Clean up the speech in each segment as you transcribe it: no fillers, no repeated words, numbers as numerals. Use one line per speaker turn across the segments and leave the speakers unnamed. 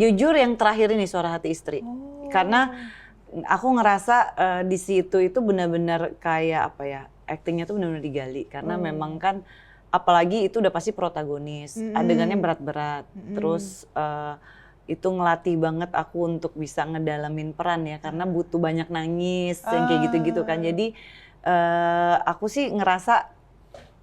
Jujur yang terakhir ini Suara Hati Istri. Karena aku ngerasa di situ itu benar-benar kayak apa ya, aktingnya tuh benar-benar digali. Karena memang kan apalagi itu udah pasti protagonis, adegannya berat-berat. Terus itu ngelatih banget aku untuk bisa ngedalamin peran ya, karena butuh banyak nangis yang kayak gitu-gitu kan. Jadi aku sih ngerasa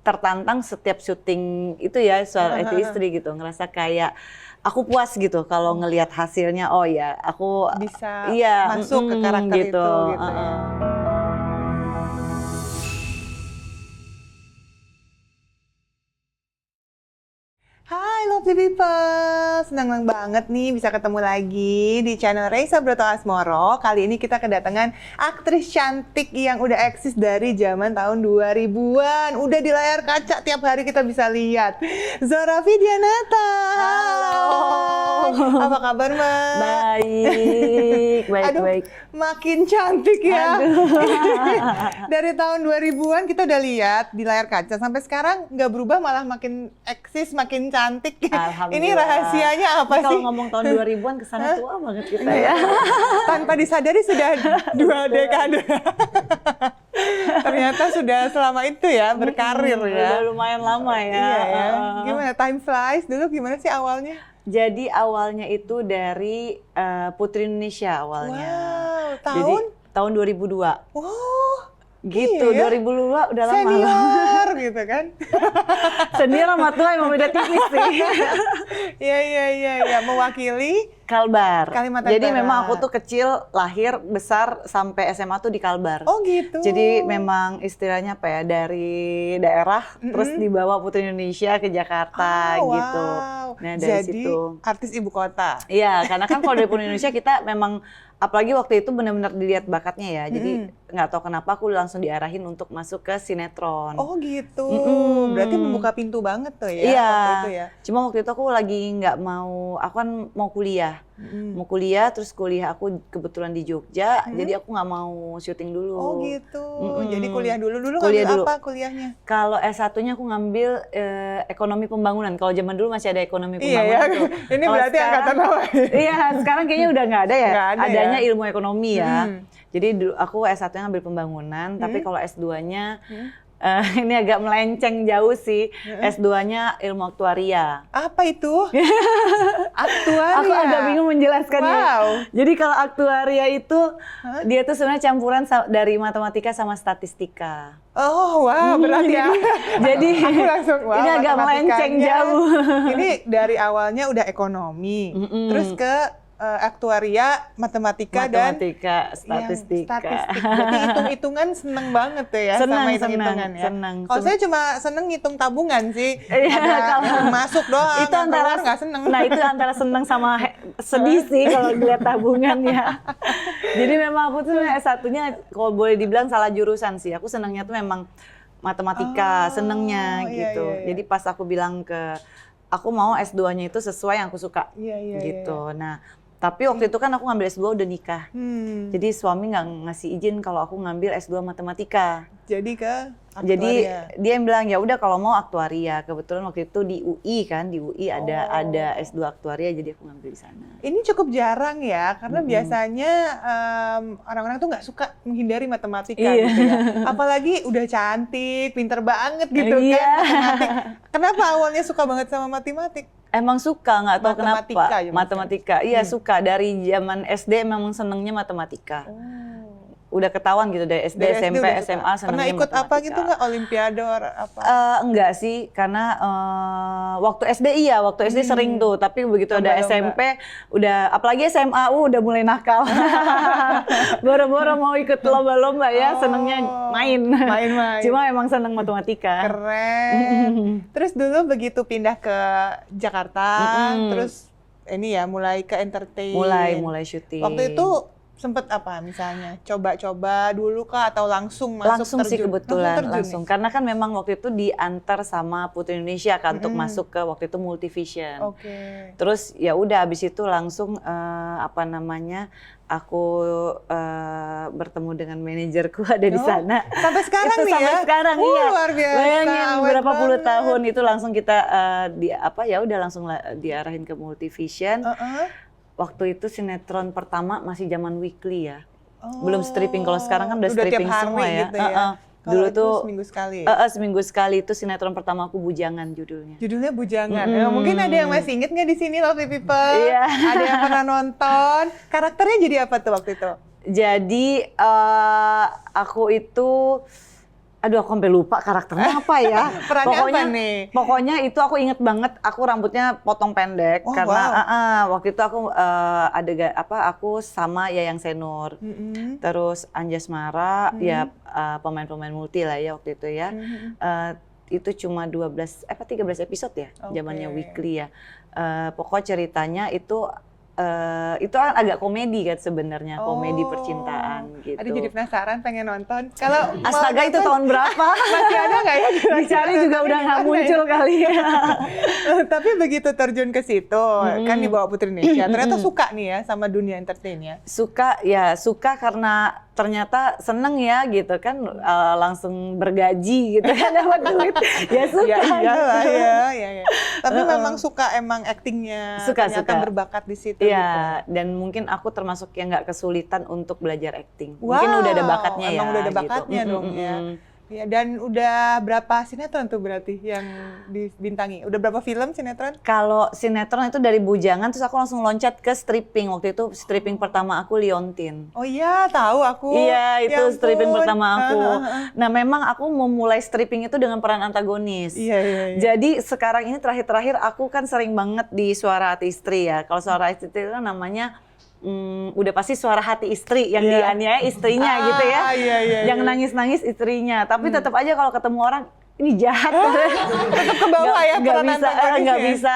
tertantang setiap syuting itu ya Suara Hati Istri gitu, ngerasa kayak aku puas gitu kalau ngelihat hasilnya. Oh ya, aku
bisa masuk ke karakter
gitu.
itu gitu ya. Hai lovely people, senang banget nih bisa ketemu lagi di channel Reysa Broto Asmoro. Kali ini kita kedatangan aktris cantik yang udah eksis dari zaman tahun 2000-an. Udah di layar kaca tiap hari kita bisa lihat. Zora Vidyanata.
Halo.
Apa kabar Mbak?
Baik, baik.
Makin cantik ya. Dari tahun 2000-an kita udah lihat di layar kaca sampai sekarang nggak berubah, malah makin eksis, makin cantik. Ini rahasianya apa sih?
Kalau ngomong tahun 2000-an kesana tua banget kita ya.
Tanpa disadari sudah 2 dekade. Ternyata sudah selama itu ya berkarir ya.
Udah lumayan lama ya.
Iya ya. Gimana time flies dulu, gimana sih awalnya?
Jadi awalnya itu dari Putri Indonesia awalnya.
Wow,
Jadi tahun 2002.
Wow.
Gitu,
iya.
2002 udah lama.
Senior gitu kan.
Senior sama tua emang beda tipis sih.
Iya, mewakili
Kalbar.
Kalimantan
Jadi
Barat.
memang aku tuh kecil, lahir, besar sampai SMA tuh di Kalbar.
Oh gitu.
Jadi memang istilahnya apa ya, dari daerah terus dibawa Putri Indonesia ke Jakarta gitu. Nah dari
Jadi,
situ.
artis ibu kota.
Iya, karena kan kalau dari Putri Indonesia kita memang apalagi waktu itu benar-benar dilihat bakatnya ya. Jadi nggak tahu kenapa aku langsung diarahin untuk masuk ke sinetron.
Oh gitu. Berarti membuka pintu banget tuh ya.
Iya.
Waktu itu ya.
Cuma waktu itu aku lagi nggak mau, aku kan mau kuliah. Mau kuliah, terus kuliah aku kebetulan di Jogja, jadi aku nggak mau syuting dulu.
Oh gitu. Jadi kuliah dulu.
Kuliah
ngambil
dulu.
apa kuliahnya?
Kalau S1-nya aku ngambil ekonomi pembangunan. Kalau zaman dulu masih ada ekonomi
Iya
pembangunan
ya.
tuh.
Ini
Kalau
berarti
sekarang-
angkatan bawah.
Iya, sekarang kayaknya udah nggak ada ya.
Nggak ada
Adanya
ya.
ilmu ekonomi ya. Jadi dulu aku S1-nya ngambil pembangunan, tapi kalau S2-nya ini agak melenceng jauh sih. S2-nya ilmu aktuaria.
Apa itu? Aktuaria.
Aku agak bingung menjelaskannya.
Wow.
Jadi kalau aktuaria itu dia tuh sebenarnya campuran dari matematika sama statistika.
Oh wow, berarti ya.
Jadi
Aku langsung wow.
ini agak melenceng
matematikanya.
jauh.
Ini dari awalnya udah ekonomi, terus ke aktuaria, matematika dan
statistika.
statistik. Berarti hitung-hitungan seneng banget tuh ya
Seneng,
sama hitung-hitungan ya.
seneng.
Kalau saya cuma seneng ngitung tabungan sih.
Iya,
Ada yang masuk doang,
itu
yang
antara
keluar nggak seneng.
Nah itu antara seneng sama sedih sih kalau lihat tabungannya. Jadi memang aku tuh S1-nya kalau boleh dibilang salah jurusan sih. Aku senengnya tuh memang matematika, senengnya gitu.
Iya.
Jadi pas aku bilang aku mau S2-nya itu sesuai yang aku suka
Iya.
gitu. Nah tapi waktu itu kan aku ngambil S2 udah nikah. Jadi suami nggak ngasih izin kalau aku ngambil S2 matematika.
Jadi ke aktuaria.
Jadi dia yang bilang ya udah kalau mau aktuaria. Kebetulan waktu itu di UI kan, di UI ada S2 aktuaria, jadi aku ngambil di sana.
Ini cukup jarang ya, karena biasanya orang-orang tuh nggak suka menghindari matematika gitu ya. Apalagi udah cantik, pinter banget gitu kan matematik. Kenapa awalnya suka banget sama matematik?
Emang suka, nggak tahu
Matematika
kenapa.
ya,
Matematika, iya suka. Dari zaman SD memang senengnya matematika. Udah ketahuan gitu dari SD, SMP,
udah suka.
SMA senengnya
Pernah ikut
matematika.
apa gitu nggak? Olimpiade apa?
Enggak sih, karena waktu SD waktu SD sering tuh, tapi begitu ada SMP, udah apalagi SMA udah mulai nakal. Boro-boro mau ikut lomba-lomba ya, senengnya main. Cuma emang seneng matematika.
Keren. Terus dulu begitu pindah ke Jakarta, terus ini ya mulai ke entertain.
Mulai syuting.
Waktu itu sempet apa misalnya? Coba-coba dulu kah atau langsung masuk
langsung
terjun?
sih kebetulan
terjun
langsung
nih?
karena kan memang waktu itu diantar sama Putri Indonesia kan untuk masuk ke waktu itu Multivision. Terus ya udah abis itu langsung aku bertemu dengan manajerku ada di sana.
Sampai sekarang nih
sampai
ya?
sekarang iya.
Luar biasa.
Bayangin
awet
berapa puluh
banget.
tahun itu langsung kita udah langsung diarahin ke Multivision. waktu itu sinetron pertama masih zaman weekly ya.
Oh,
Belum stripping, kalau sekarang kan udah stripping
tiap hari
semua ya.
gitu ya.
Dulu
Kalau itu
tuh
seminggu sekali.
seminggu sekali itu sinetron pertama aku Bujangan judulnya.
Judulnya Bujangan. Mungkin ada yang masih inget nggak di sini Lovely People?
Iya.
Ada yang pernah nonton. Karakternya jadi apa tuh waktu itu?
Jadi aku itu, aduh aku sampai lupa karakternya apa ya.
Perannya apa nih?
Pokoknya itu aku inget banget, aku rambutnya potong pendek
Oh,
karena
wow.
waktu itu aku aku sama Yayang Senur, terus Anjasmara, ya pemain-pemain multi lah ya waktu itu ya. Itu cuma 13 episode ya, zamannya weekly ya. Pokok ceritanya itu kan agak komedi kan sebenarnya, komedi percintaan gitu.
Aduh jadi penasaran pengen nonton. Kalau
Astaga itu tahun berapa?
masih ada nggak ya?
Dicari juga udah nggak muncul kali ya.
Tapi begitu terjun ke situ, kan dibawa Putri Indonesia, ternyata suka nih ya sama dunia entertain ya?
Suka karena ternyata seneng ya gitu kan, langsung bergaji gitu kan, dapat duit. Ya suka.
Ya iyalah
gitu.
ya. Tapi memang suka emang aktingnya, ternyata berbakat di situ.
Iya,
gitu.
dan mungkin aku termasuk yang nggak kesulitan untuk belajar akting. Mungkin udah ada bakatnya ya.
Emang udah ada bakatnya
gitu.
dong ya. Ya, dan udah berapa sinetron tuh berarti yang dibintangi? Udah berapa film sinetron?
Kalau sinetron itu dari Bujangan, terus aku langsung loncat ke stripping. Waktu itu stripping pertama aku Liontin.
Oh iya, tahu aku.
Iya, itu
Ya
stripping
ampun.
pertama aku. Nah, memang aku memulai stripping itu dengan peran antagonis.
Iya.
Jadi sekarang ini terakhir-terakhir aku kan sering banget di Suara Hati Istri ya. Kalau Suara Hati Istri itu namanya udah pasti suara hati istri yang dianiaya istrinya gitu ya.
Iya.
Yang nangis-nangis istrinya. Tapi tetap aja kalau ketemu orang ini jahat.
Tetap ke bawah ya peran antagonisnya.
Nggak bisa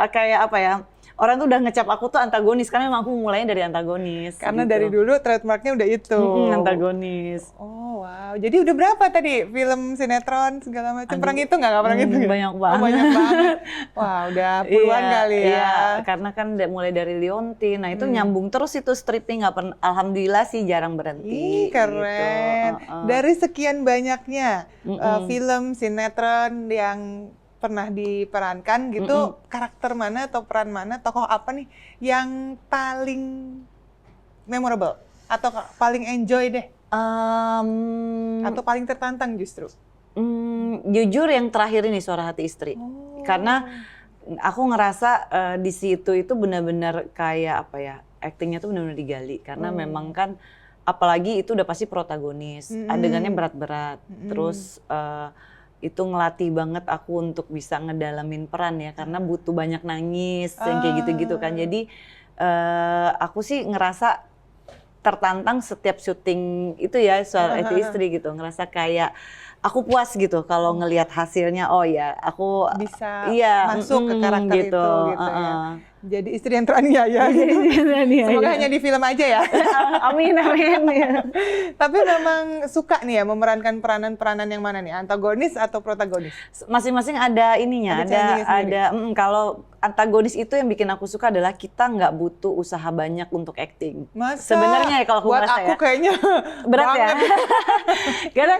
kayak apa ya. Orang tuh udah ngecap aku tuh antagonis karena memang aku mulainya dari antagonis.
Karena
gitu.
dari dulu trademarknya udah itu.
Antagonis.
Oh wow, jadi udah berapa tadi film, sinetron, segala macam? Pernah ngitung nggak pernah ngitung?
Banyak banget.
Oh, banyak banget. Wah udah puluhan kali ya.
Iya, karena kan mulai dari Liontin, nah itu nyambung terus itu stripping, nggak pernah. Alhamdulillah sih jarang berhenti.
Ih, keren.
Gitu.
Dari sekian banyaknya film, sinetron yang pernah diperankan gitu, karakter mana atau peran mana, tokoh apa nih yang paling memorable atau paling enjoy deh? Atau paling tertantang justru?
Jujur yang terakhir ini Suara Hati Istri, karena aku ngerasa di situ itu benar-benar kayak apa ya, aktingnya tuh benar-benar digali, karena memang kan apalagi itu udah pasti protagonis, adegannya berat-berat, terus itu ngelatih banget aku untuk bisa ngedalamin peran ya, karena butuh banyak nangis yang kayak gitu-gitu kan. Jadi aku sih ngerasa tertantang setiap syuting itu ya Suara Hati Istri gitu, ngerasa kayak aku puas gitu kalau ngelihat hasilnya. Oh ya, aku
bisa
masuk
ke karakter
gitu.
itu gitu ya. Jadi istri yang teraniaya gitu. Semoga hanya di film aja ya.
Amin.
Tapi memang suka nih ya memerankan peranan-peranan yang mana nih? Antagonis atau protagonis?
Masing-masing ada ininya, ada kalau antagonis itu yang bikin aku suka adalah kita nggak butuh usaha banyak untuk acting. Sebenarnya ya kalau aku
buat
merasa
aku
ya.
kayaknya
Berat ya. Karena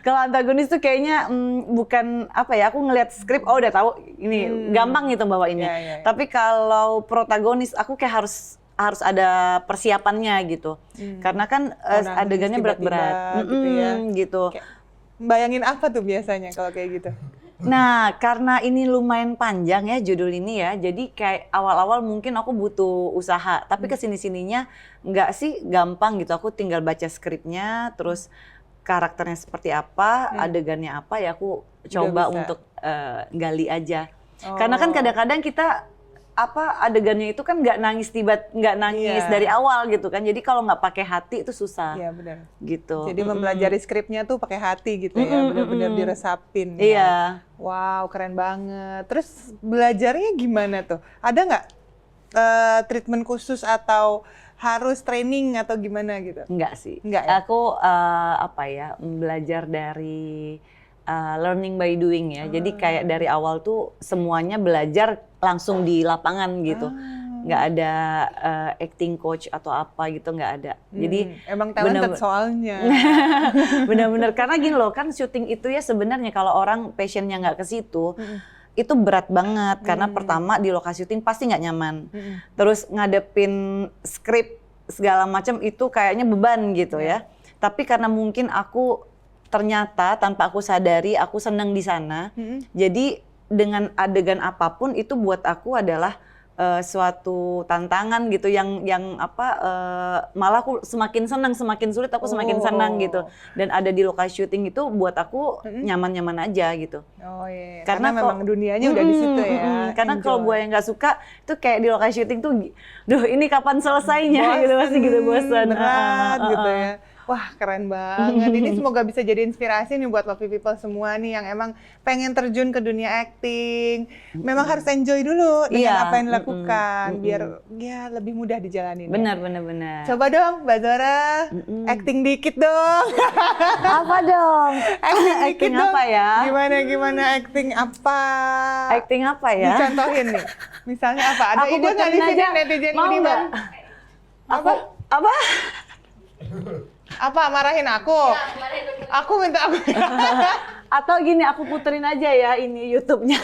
kalau antagonis tuh kayaknya bukan apa ya, aku ngelihat skrip udah tahu ini gampang gitu bawainnya.
Ya.
Tapi kalau protagonis aku kayak harus ada persiapannya gitu. Karena kan adegannya berat-berat
gitu ya.
Gitu.
Bayangin apa tuh biasanya kalau kayak gitu?
Nah, karena ini lumayan panjang ya judul ini ya, jadi kayak awal-awal mungkin aku butuh usaha, tapi kesini-sininya nggak sih gampang gitu. Aku tinggal baca skripnya, terus karakternya seperti apa, adegannya apa ya aku coba untuk gali aja. Karena kan kadang-kadang kita adegannya itu kan nggak nangis dari awal gitu kan. Jadi kalau nggak pakai hati itu susah.
Iya benar.
Gitu.
Jadi mempelajari skripnya tuh pakai hati gitu ya, benar-benar diresapin.
Iya.
Ya. Wow, keren banget. Terus belajarnya gimana tuh? Ada nggak treatment khusus atau harus training atau gimana gitu?
Enggak sih.
Enggak ya?
Aku belajar dari learning by doing ya. Jadi kayak dari awal tuh semuanya belajar langsung di lapangan gitu. Nggak ada acting coach atau apa gitu, nggak ada. Jadi
emang talented soalnya.
Bener-bener karena gini loh, kan syuting itu ya sebenarnya kalau orang passionnya nggak ke situ, itu berat banget karena pertama di lokasi syuting pasti nggak nyaman. Terus ngadepin skrip segala macam itu kayaknya beban gitu ya. Tapi karena mungkin aku ternyata tanpa aku sadari aku senang di sana. Jadi dengan adegan apapun itu buat aku adalah suatu tantangan gitu yang malah aku semakin senang, semakin sulit aku semakin senang gitu. Dan ada di lokasi syuting itu buat aku nyaman-nyaman aja gitu.
Oh iya.
Karena
memang dunianya udah di situ ya.
Karena kalau gue yang nggak suka itu kayak di lokasi syuting tuh, duh ini kapan selesainya gitu, pasti gitu bosan.
Berat gitu ya. Wah keren banget, ini semoga bisa jadi inspirasi nih buat Lovely People semua nih yang emang pengen terjun ke dunia acting. Memang harus enjoy dulu dengan apa yang dilakukan, biar ya lebih mudah dijalanin.
Benar.
Coba dong Mbak Zora, acting dikit dong.
Apa dong?
Acting
apa
dong.
ya?
Gimana acting apa?
Acting apa ya?
Dicontohin nih, misalnya apa? Ada ide nggak di sini netizen ini Bang?
Apa?
Apa marahin aku? Aku minta aku.
Atau gini, aku puterin aja ya ini YouTube-nya.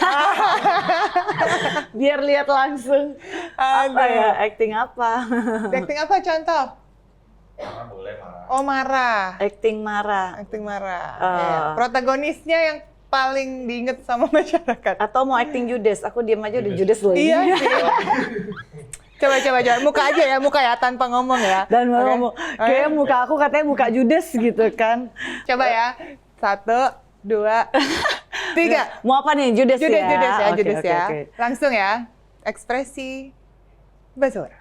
Biar lihat langsung. Apa ya? Acting apa?
Acting apa contoh?
Marah boleh, marah.
Oh marah.
Acting marah.
Acting marah. Ya. Protagonisnya yang paling diinget sama masyarakat.
Atau mau acting judes? Aku diam aja udah judes loh.
Iya sih. Coba. Muka aja ya, muka ya, tanpa ngomong ya.
Dan mau ngomong, kayak muka aku katanya muka judes gitu kan.
Coba ya, 1, 2, 3.
Mau apa nih? Judes ya?
Judes ya.
Oke.
Langsung ya, ekspresi Mbak Zora.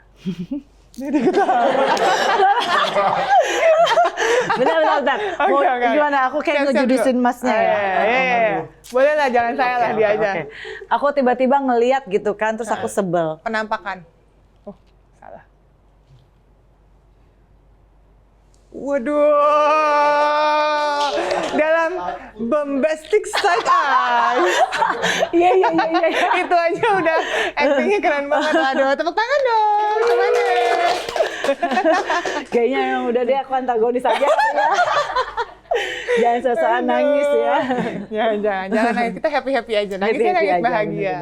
Bentar. Mau gimana? Aku kayak ngejudesin masnya ya.
Boleh lah, jangan saya lah, dia aja.
Aku tiba-tiba ngeliat gitu kan, terus aku sebel.
Penampakan. Oh, salah. Waduh, dalam bombastic side eye.
Iya.
Itu aja udah actingnya keren banget. Aduh, tepuk tangan dong. Gimana?
Kayaknya yang udah deh aku antagonis aja kali ya. Jangan sosokan nangis ya.
Jangan nangis, kita happy aja. Nangisnya nangis bahagia.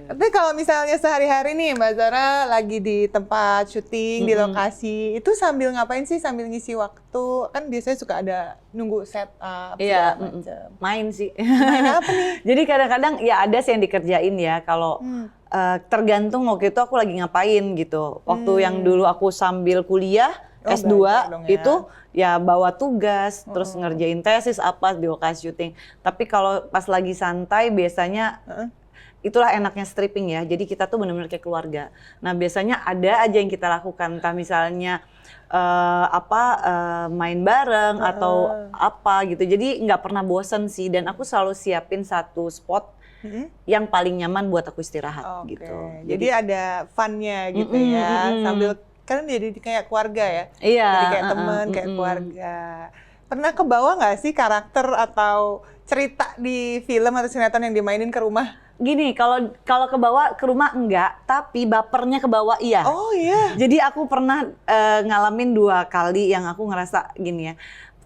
Tapi kalau misalnya sehari-hari nih Mbak Zora lagi di tempat syuting, di lokasi, itu sambil ngapain sih? Sambil ngisi waktu? Kan biasanya suka ada nunggu setup,
Iya,
segala macam.
main sih.
Main apa nih?
Jadi kadang-kadang ya ada sih yang dikerjain ya. Kalau tergantung waktu itu aku lagi ngapain gitu. Waktu yang dulu aku sambil kuliah, S2
dong ya.
itu ya bawa tugas, terus ngerjain tesis apa di lokasi syuting. Tapi kalau pas lagi santai biasanya itulah enaknya stripping ya. Jadi kita tuh benar-benar kayak keluarga. Nah biasanya ada aja yang kita lakukan. Entah misalnya main bareng atau apa gitu. Jadi nggak pernah bosen sih. Dan aku selalu siapin satu spot yang paling nyaman buat aku istirahat gitu.
Jadi ada fun-nya gitu ya. Sambil kan jadi kayak keluarga ya.
Iya.
Jadi kayak teman, kayak keluarga. Pernah kebawa nggak sih karakter atau cerita di film atau sinetron yang dimainin ke rumah?
Gini, kalau kebawa ke rumah enggak, tapi bapernya kebawa iya.
Oh iya.
Jadi aku pernah ngalamin 2 kali yang aku ngerasa gini ya.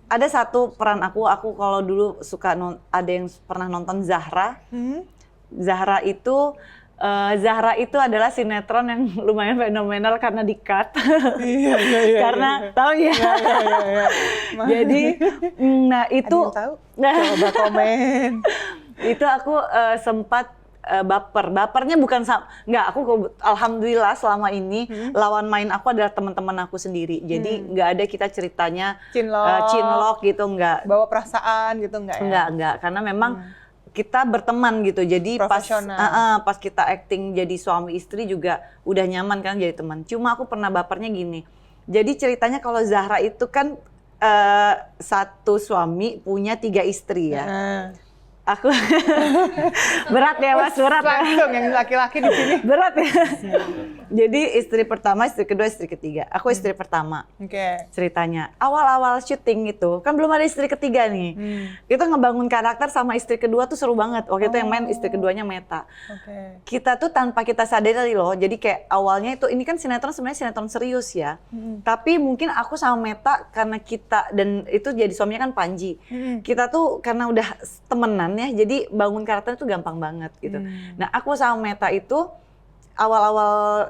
Ada satu peran aku kalau dulu suka ada yang pernah nonton Zahra. Zahra itu adalah sinetron yang lumayan fenomenal karena di-cut. Iya. Karena tahu ya. Iya. Jadi nah itu
ada yang tahu? Coba komen.
Itu aku sempat bapernya bukan aku alhamdulillah selama ini lawan main aku adalah teman-teman aku sendiri. Jadi nggak ada kita ceritanya cinlok gitu, nggak.
Bawa perasaan gitu nggak ya?
Nggak, karena memang kita berteman gitu. Jadi pas kita acting jadi suami istri juga udah nyaman kan jadi teman. Cuma aku pernah bapernya gini. Jadi ceritanya kalau Zahra itu kan satu suami punya 3 istri ya. Aku berat ya Mas, berat ya.
Langsung yang laki-laki di sini.
Berat ya. Jadi istri pertama, istri kedua, istri ketiga. Aku istri pertama. Ceritanya awal-awal syuting itu kan belum ada istri ketiga nih. Kita ngebangun karakter sama istri kedua tuh seru banget. Waktu itu yang main istri keduanya Meta. Kita tuh tanpa kita sadari loh. Jadi kayak awalnya itu ini kan sinetron sebenarnya sinetron serius ya. Tapi mungkin aku sama Meta karena kita dan itu jadi suaminya kan Panji. Kita tuh karena udah temenan ya, jadi bangun karakter itu gampang banget gitu. Nah aku sama Meta itu awal-awal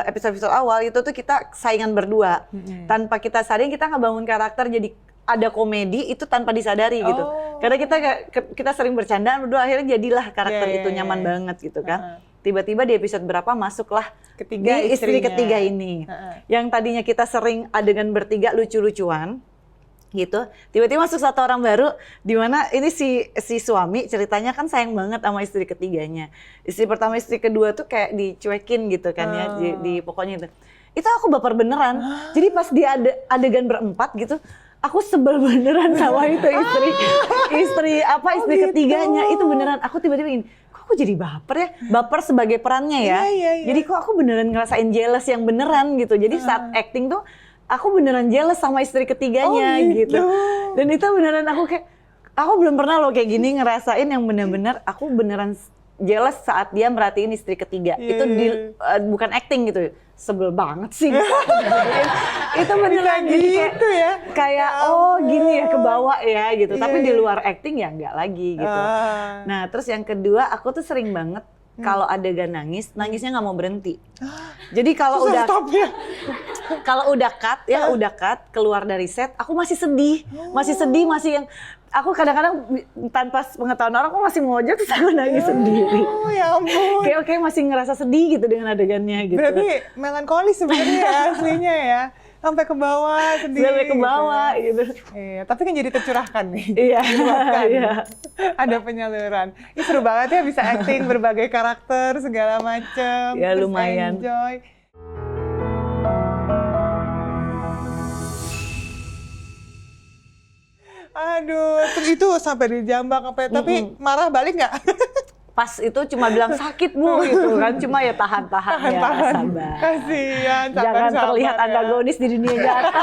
episode-episode awal itu tuh kita saingan berdua. Tanpa kita sadari kita ngebangun karakter jadi ada komedi itu tanpa disadari gitu. Karena kita sering bercandaan berdua, akhirnya jadilah karakter itu nyaman banget gitu kan. Tiba-tiba di episode berapa masuklah
Ketiga
di istri
istrinya.
ketiga ini. Yang tadinya kita sering adegan bertiga lucu-lucuan gitu. Tiba-tiba masuk satu orang baru di mana ini si suami ceritanya kan sayang banget sama istri ketiganya. Istri pertama, istri kedua tuh kayak dicuekin gitu kan ya di pokoknya itu. Itu aku baper beneran. Jadi pas dia adegan berempat gitu, aku sebel beneran sama itu istri ketiganya. Itu beneran aku tiba-tiba gini, kok aku jadi baper ya? Baper sebagai perannya ya. Jadi kok aku beneran ngerasain jealous yang beneran gitu. Jadi saat acting tuh aku beneran jealous sama istri ketiganya gitu. Dan itu beneran aku belum pernah loh kayak gini ngerasain yang bener-bener aku beneran jealous saat dia merhatiin istri ketiga. Itu bukan acting gitu. Sebel banget sih. Itu beneran
gitu ya.
Kayak gini ya kebawa ya gitu. Tapi di luar acting ya enggak lagi gitu. Nah terus yang kedua aku tuh sering banget kalau adegan nangisnya nggak mau berhenti. Jadi kalau udah cut keluar dari set, aku masih sedih, masih yang aku kadang-kadang tanpa pengetahuan orang aku masih mojok terus aku nangis sendiri.
Oh ya ampun.
Kayak masih ngerasa sedih gitu dengan adegannya gitu.
Berarti melankolis sebenarnya ya aslinya ya. Sampai ke bawah sedih.
Sampai ke bawah gitu.
Iya, tapi kan jadi tercurahkan nih.
Iya.
Iya. Ada penyaluran. Ini seru banget ya bisa acting berbagai karakter segala macam.
Ya
terus
lumayan.
Enjoy. Aduh, terus itu sampai dijambak tapi marah balik nggak?
Pas itu cuma bilang sakit Bu gitu kan, cuma ya tahan-tahan ya, sabar.
Kasihan,
Jangan
sabar
terlihat
ya.
antagonis di dunia nyata.